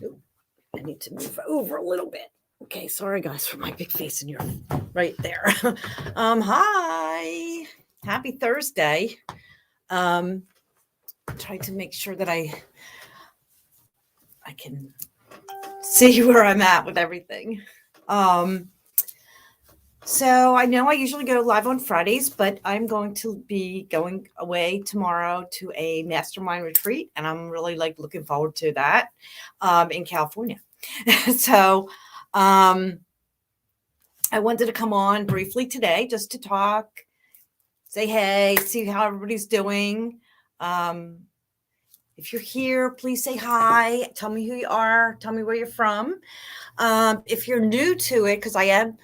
Ooh, I need to move over a little bit. Okay, sorry guys for my big face in your right there. Hi, happy Thursday. Try to make sure that I can see where I'm at with everything. So I know I usually go live on Fridays, but I'm going to be going away tomorrow to a mastermind retreat, and I'm really looking forward to that in California. So I wanted to come on briefly today just to talk, say hey, see how everybody's doing. If you're here, please say hi. Tell me who you are. Tell me where you're from. If you're new to it, because I am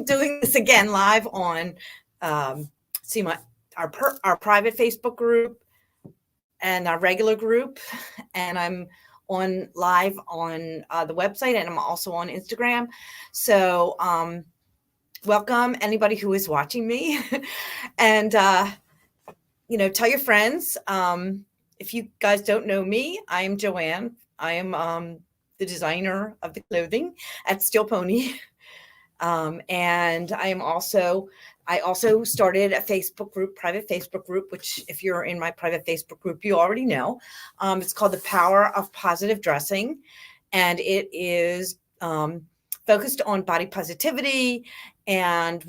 doing this again live on our private Facebook group and our regular group, and I'm on live on the website, and I'm also on Instagram. So welcome anybody who is watching me, and tell your friends. If you guys don't know me, I am Joanne. I am the designer of the clothing at Steel Pony. And I also started a Facebook group, private Facebook group, which if you're in my private Facebook group, you already know. It's called The Power of Positive Dressing. And it is focused on body positivity. And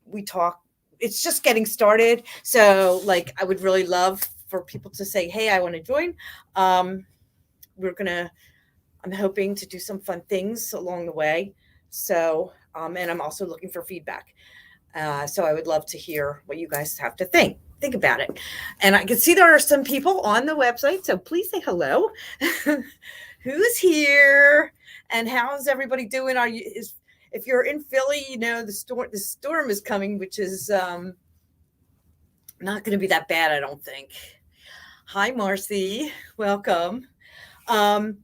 we talk, it's just getting started. So I would really love for people to say, hey, I want to join. I'm hoping to do some fun things along the way. So, and I'm also looking for feedback. So I would love to hear what you guys have to think about it. And I can see there are some people on the website. So please say hello. Who's here and how's everybody doing? If you're in Philly, the storm is coming, which is not going to be that bad, I don't think. Hi, Marcy. Welcome. So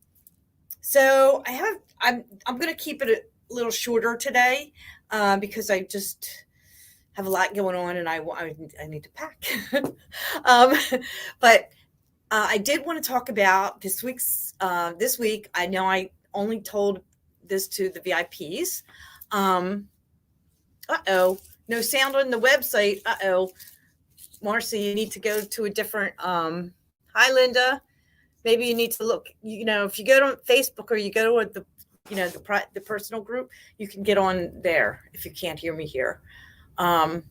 I'm going to keep it a little shorter today because I just have a lot going on and I need to pack. But I did want to talk about this week. I know I only told this to the VIPs. No sound on the website. Marcy, you need to go to a different. Hi, Linda. Maybe you need to look. If you go to Facebook or you go to the personal group, you can get on there if you can't hear me here. And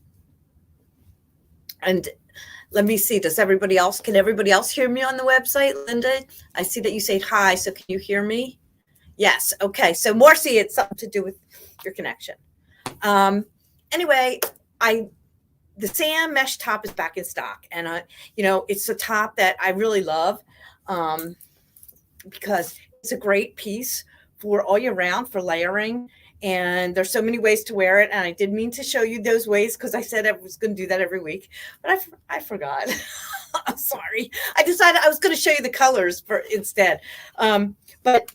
let me see. Can everybody else hear me on the website, Linda? I see that you say hi. So can you hear me? Yes. Okay. So Marcy, it's something to do with your connection. Anyway, the Sam mesh top is back in stock, and it's a top that I really love because it's a great piece for all year round for layering. And there's so many ways to wear it. And I did mean to show you those ways because I said I was going to do that every week, but I forgot. I'm sorry. I decided I was going to show you the colors instead. But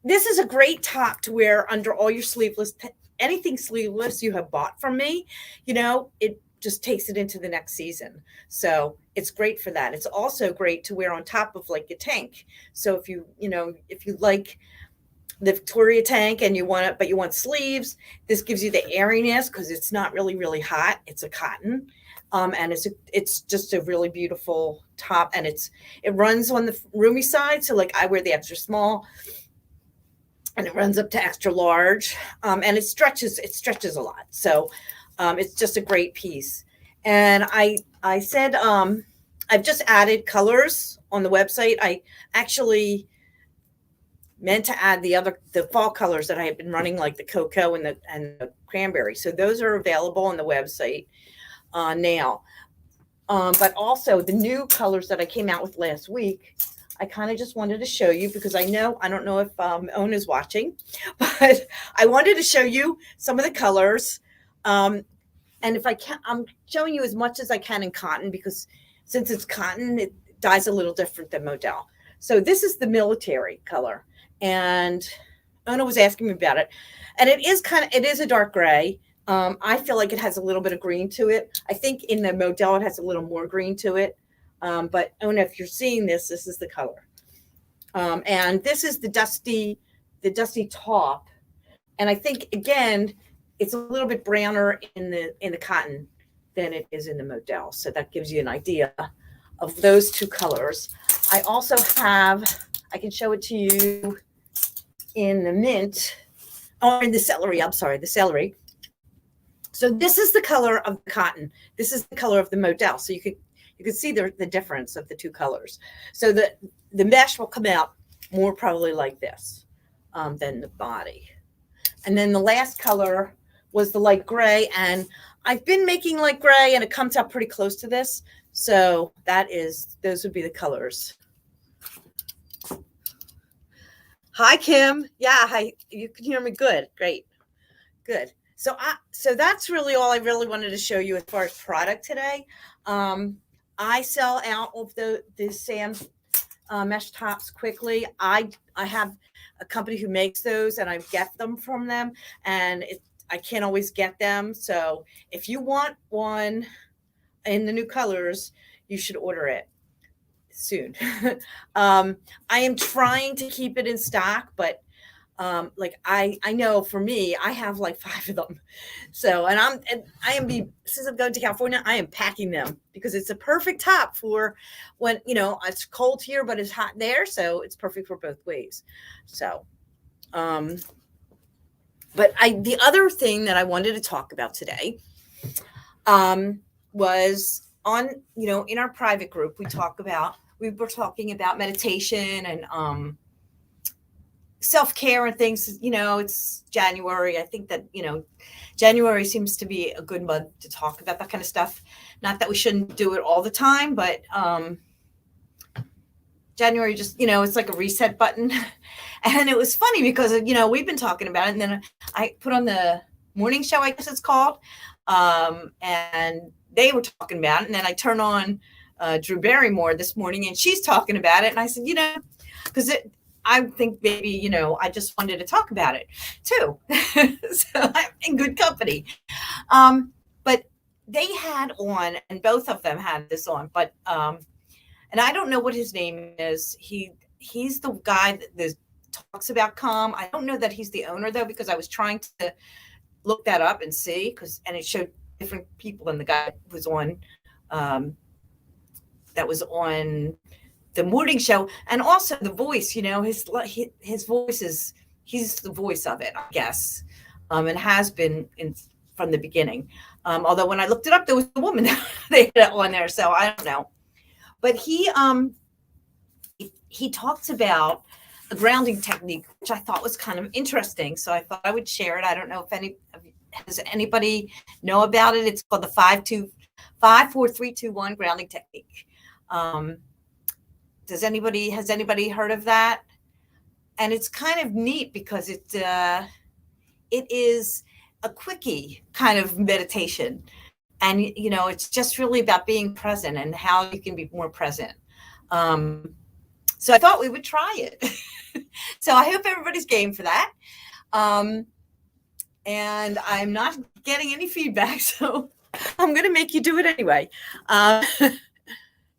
this is a great top to wear under all your sleeveless, anything sleeveless you have bought from me. It just takes it into the next season. So it's great for that. It's also great to wear on top of a tank. So if you like the Victoria tank and you want sleeves, this gives you the airiness because it's not really, really hot. It's a cotton. And it's just a really beautiful top, and it runs on the roomy side. So I wear the extra small, and it runs up to extra large. And it stretches a lot. So it's just a great piece. And I said I've just added colors on the website. I actually meant to add the fall colors that I have been running, like the cocoa and the cranberry. So those are available on the website now. But also the new colors that I came out with last week, I kind of just wanted to show you because I don't know if Owen is watching, but I wanted to show you some of the colors. And if I can, I'm showing you as much as I can in cotton because since it's cotton, it dyes a little different than modal. So this is the military color. And Ona was asking me about it. And it is a dark gray. I feel like it has a little bit of green to it. I think in the modal, it has a little more green to it. But Ona, if you're seeing this is the color. And this is the dusty top. And I think again, it's a little bit browner in the cotton than it is in the modal. So that gives you an idea of those two colors. I also have, I can show it to you in the mint, or in the celery. I'm sorry, the celery. So this is the color of the cotton. This is the color of the modal. So you can see the difference of the two colors. So the mesh will come out more probably like this than the body. And then the last color was the light gray. And I've been making light gray and it comes out pretty close to this. So those would be the colors. Hi, Kim. Yeah, hi. You can hear me good. Great. Good. So that's really all I really wanted to show you as far as product today. I sell out of the sand mesh tops quickly. I have a company who makes those and I get them from them, and I can't always get them. So if you want one in the new colors, you should order it soon. I am trying to keep it in stock, but like I know for me, I have like 5 of them. So, since I'm going to California, I am packing them because it's a perfect top for when, it's cold here, but it's hot there. So it's perfect for both ways. So, but the other thing that I wanted to talk about today, was on, in our private group, we were talking about meditation and, self-care and things. It's January. I think that, January seems to be a good month to talk about that kind of stuff. Not that we shouldn't do it all the time, but January just, it's like a reset button. And it was funny because, we've been talking about it, and then I put on the morning show, I guess it's called, and they were talking about it, and then I turn on Drew Barrymore this morning and she's talking about it, and I said, because I think maybe, I just wanted to talk about it too. So I'm in good company. But they had on, and both of them had this on, but, and I don't know what his name is. He's the guy that talks about calm. I don't know that he's the owner though, because I was trying to look that up and see, and it showed different people, and the guy was on, that was on the morning show, and also the voice, his voice he's the voice of it, I guess, and has been from the beginning. Although when I looked it up, there was a woman they had on there, so I don't know. But he talks about a grounding technique, which I thought was kind of interesting. So I thought I would share it. I don't know if does anybody know about it. It's called the 5, 4, 3, 2, 1 grounding technique. Has anybody heard of that? And it's kind of neat because it is a quickie kind of meditation. And, it's just really about being present and how you can be more present. So I thought we would try it. So I hope everybody's game for that. And I'm not getting any feedback, so I'm going to make you do it anyway.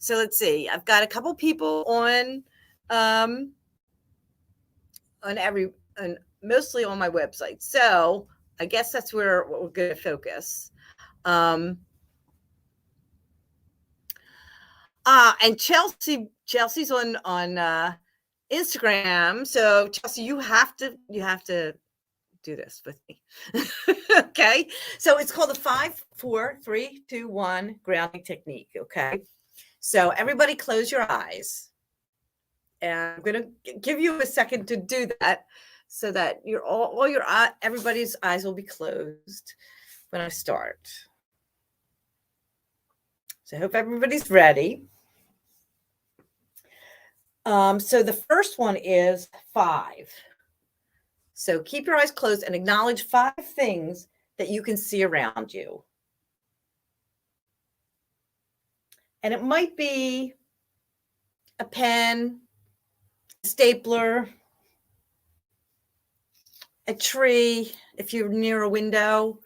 So let's see. I've got a couple people on mostly on my website. So I guess that's where we're going to focus. And Chelsea's on Instagram. So Chelsea, you have to do this with me. Okay. So it's called the 5, 4, 3, 2, 1 grounding technique. Okay. So everybody close your eyes. And I'm going to give you a second to do that so that everybody's eyes will be closed when I start. So I hope everybody's ready. So the first one is 5. So keep your eyes closed and acknowledge 5 things that you can see around you. And it might be a pen, a stapler, a tree, if you're near a window.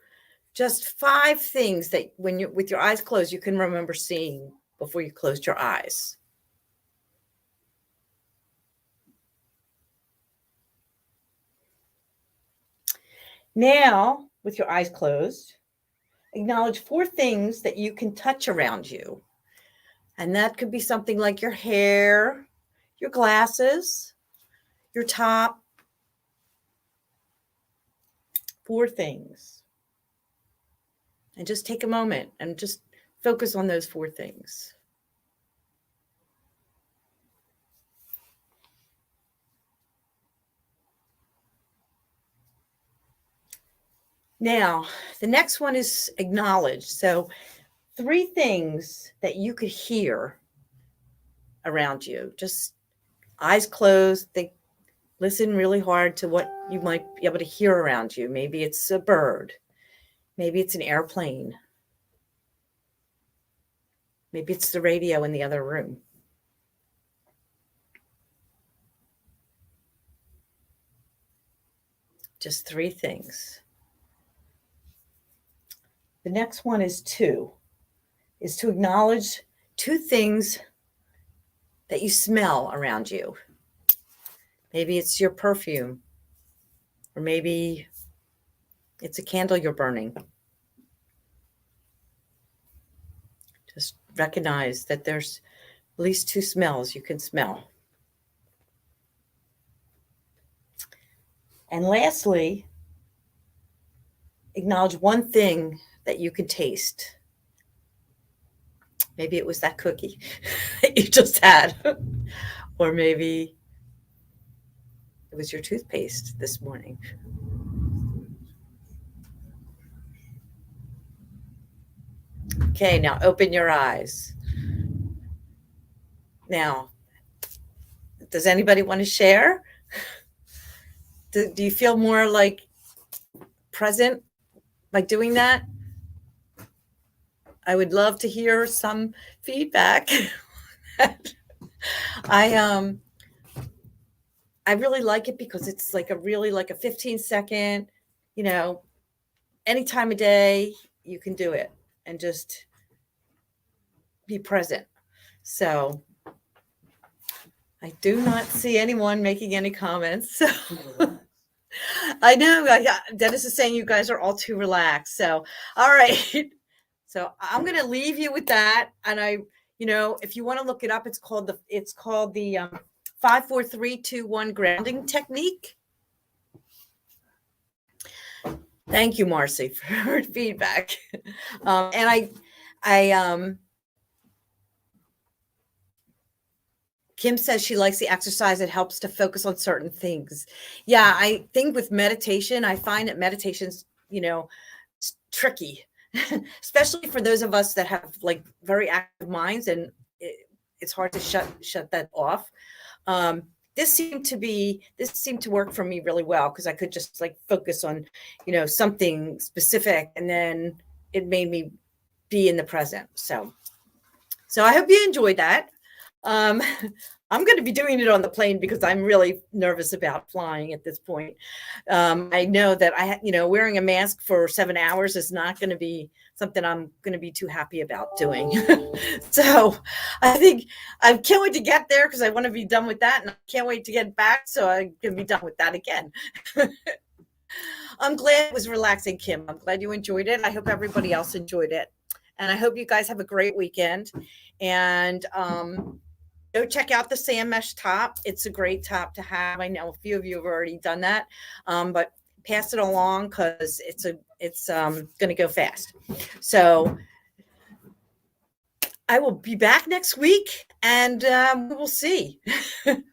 Just 5 things that when you're with your eyes closed, you can remember seeing before you closed your eyes. Now, with your eyes closed, acknowledge 4 things that you can touch around you. And that could be something like your hair, your glasses, your top. 4 things. And just take a moment and just focus on those 4 things. Now, the next one is acknowledge. So 3 things that you could hear around you. Just eyes closed. Listen really hard to what you might be able to hear around you. Maybe it's a bird. Maybe it's an airplane. Maybe it's the radio in the other room. Just 3 things. The next one is to acknowledge 2 things that you smell around you. Maybe it's your perfume, or maybe it's a candle you're burning. Just recognize that there's at least 2 smells you can smell. And lastly, acknowledge 1 thing that you can taste. Maybe it was that cookie that you just had, or maybe it was your toothpaste this morning. Okay, now open your eyes. Now, does anybody want to share? Do you feel more like present by doing that? I would love to hear some feedback. I really like it because it's like a 15-second, any time of day you can do it and just be present. So I do not see anyone making any comments. So I know Dennis is saying you guys are all too relaxed. So, all right. So I'm going to leave you with that. And if you want to look it up, it's called the 5-4-3-2-1 grounding technique. Thank you, Marcy, for feedback. And Kim says she likes the exercise. It helps to focus on certain things. Yeah, I think with meditation, I find that meditation's, tricky, especially for those of us that have like very active minds, and it's hard to shut that off. This seemed to work for me really well because I could just like focus on, something specific, and then it made me be in the present. So I hope you enjoyed that. I'm going to be doing it on the plane because I'm really nervous about flying at this point. I know that wearing a mask for 7 hours is not going to be something I'm going to be too happy about doing. So I think I can't wait to get there because I want to be done with that. And I can't wait to get back. So I'm going to be done with that again. I'm glad it was relaxing, Kim. I'm glad you enjoyed it. I hope everybody else enjoyed it. And I hope you guys have a great weekend. And, go check out the sand mesh top. It's a great top to have. I know a few of you have already done that, but pass it along because it's going to go fast. So I will be back next week, and we will see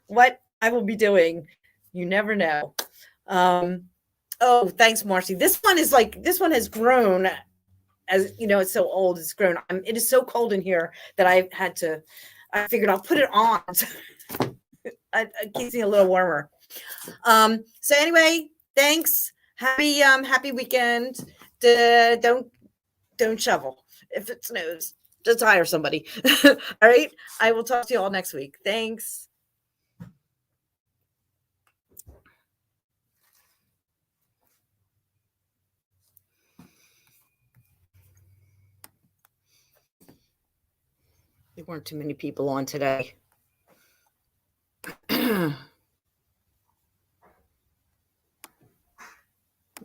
what I will be doing. You never know. Oh, thanks, Marcy. This one has grown. As you know, it's so old. It's grown. It is so cold in here that I figured I'll put it on. It keeps me a little warmer. So anyway, thanks. Happy weekend. Don't shovel if it snows. Just hire somebody. All right. I will talk to you all next week. Thanks. There weren't too many people on today.